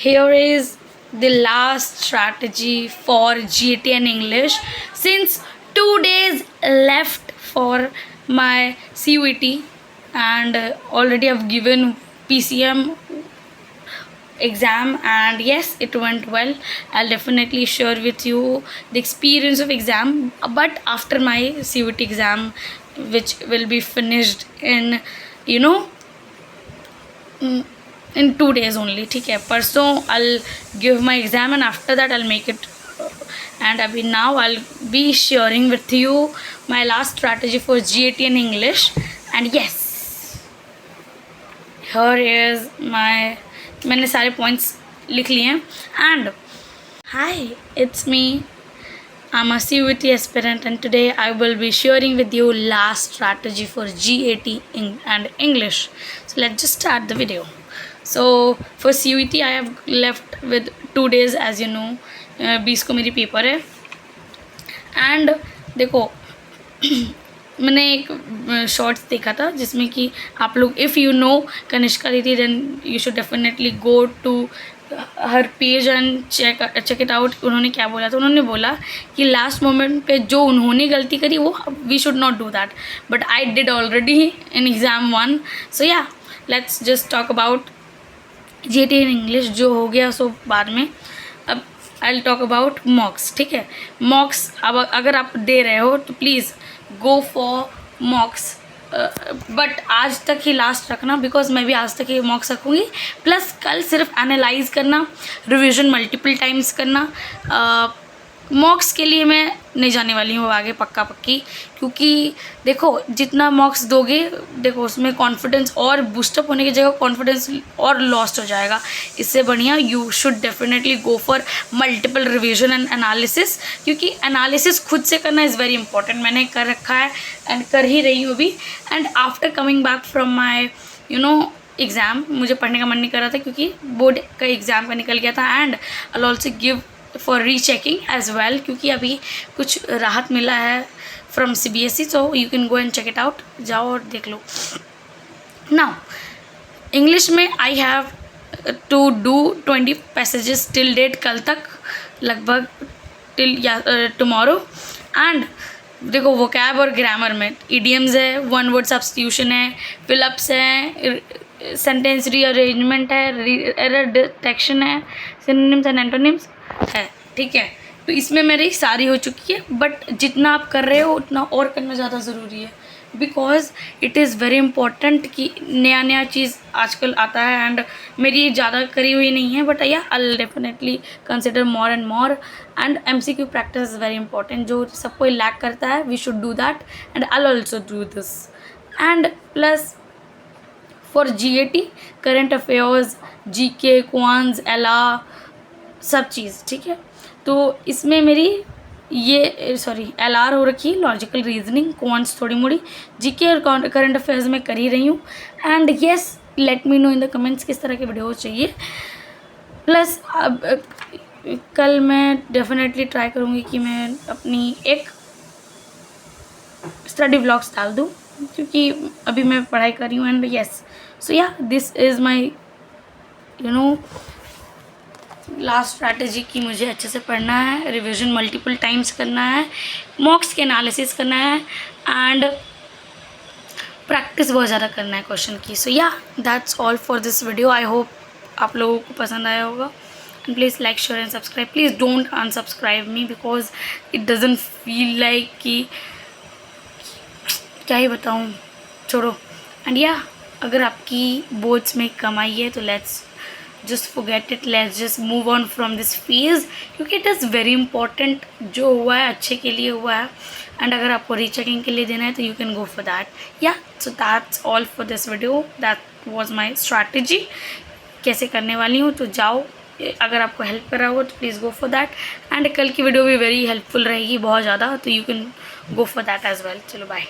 here is the last strategy for GAT and English. Since 2 days left for my CUET and already I've given PCM exam, and yes, it went well. I'll definitely share with you the experience of exam, but after my CUET exam, which will be finished in in 2 days only. ठीक है, परसों I'll give my exam and after that I'll make it. And अभी now I'll be sharing with you my last strategy for GAT and English. And yes, here is my, मैंने सारे points लिख लिए हैं. And hi, it's me. I'm a CUET aspirant and today I will be sharing with you last strategy for GAT and English. So let's just start the video. So for CUET I have left with 2 days, as you know. 20 को मेरी paper है. And देखो मैंने एक shorts देखा था जिसमें कि आप लोग, इफ़ यू नो कनिष्का दीदी, then you should definitely go to her page and check it out. उन्होंने क्या बोला था, उन्होंने बोला कि लास्ट मोमेंट पे जो उन्होंने गलती करी वो we should not do that, but I did already in exam 1. So yeah let's just talk about GAT in English. जो हो गया सो बाद में. अब I will talk about mocks. ठीक है, मॉक्स अब अगर आप दे रहे हो तो प्लीज़ गो फॉर मॉक्स, बट आज तक ही लास्ट रखना, बिकॉज मैं भी आज तक ही मॉक्स रखूँगी. प्लस कल सिर्फ एनालाइज करना, रिविज़न मल्टीपल टाइम्स करना. मॉक्स के लिए मैं नहीं जाने वाली हूँ आगे पक्का पक्की, क्योंकि देखो जितना मॉक्स दोगे, देखो उसमें कॉन्फिडेंस और बूस्टअप होने की जगह कॉन्फिडेंस और लॉस्ट हो जाएगा. इससे बढ़िया you should definitely go for multiple revision and analysis, क्योंकि एनालिसिस खुद से करना इज़ वेरी इंपॉर्टेंट. मैंने कर रखा है एंड कर ही रही हूँ अभी. And after coming back from my exam, मुझे पढ़ने का मन नहीं कर रहा था क्योंकि बोर्ड का एग्ज़ाम का निकल गया था. And I will also give for rechecking as well, क्योंकि अभी कुछ राहत मिला है from CBSE, so you can go and check it out. जाओ और देख लो. नाउ इंग्लिश में I have to do 20 passages till date, कल तक लगभग टिल या टुमारो. एंड देखो वोकैब और ग्रामर में इडियम्स है, वन वर्ड सब्स्टिट्यूशन है, फिलअप्स है, सेंटेंस रीअरेंजमेंट है, एरर डिटेक्शन है, सिनोनिम्स एंड एंटोनिम्स है. ठीक है, तो इसमें मेरी सारी हो चुकी है. बट जितना आप कर रहे हो उतना और करना ज़्यादा ज़रूरी है, because it is very important कि नया नया चीज़ आजकल आता है. एंड मेरी ज़्यादा करी हुई नहीं है, but yeah I definitely consider more and more. And MCQ practice is very important. जो सब कोई लैक करता है, we should do that and I also do this. And plus for GAT current affairs, GK, quants, एला, सब चीज़. ठीक है, तो इसमें मेरी ये LR हो रखी है, लॉजिकल रीजनिंग, क्वांट्स थोड़ी मोड़ी, GK और करंट अफेयर्स में कर ही रही हूँ. And yes, let me know in the comments किस तरह के वीडियो चाहिए. प्लस अब कल मैं डेफिनेटली ट्राई करूँगी कि मैं अपनी एक स्टडी व्लॉग्स डाल दूँ, क्योंकि अभी मैं पढ़ाई कर रही हूँ. एंड येस, सो या this is my last strategy कि मुझे अच्छे से पढ़ना है, रिवीजन मल्टीपल टाइम्स करना है, मॉक्स के एनालिसिस करना है, एंड प्रैक्टिस बहुत ज़्यादा करना है क्वेश्चन की. सो या that's all for this video. I hope आप लोगों को पसंद आया होगा. And please like, share and subscribe. Please don't unsubscribe me, because it doesn't feel like कि क्या ही बताऊँ, छोड़ो. एंड या अगर आपकी बोर्ड्स में कमाई है तो let's just forget it, let's just move on from this phase, क्योंकि it is very important. जो हुआ है अच्छे के लिए हुआ है. एंड अगर आपको रीचेकिंग के लिए देना है तो you can go for that. Yeah, so that's all for this video. That was my strategy. कैसे करने वाली हूँ तो जाओ, अगर आपको हेल्प कर रहा होगा तो please go for that. And कल की वीडियो भी वेरी हेल्पफुल रहेगी बहुत ज़्यादा, तो you can go for that as well. चलो बाय.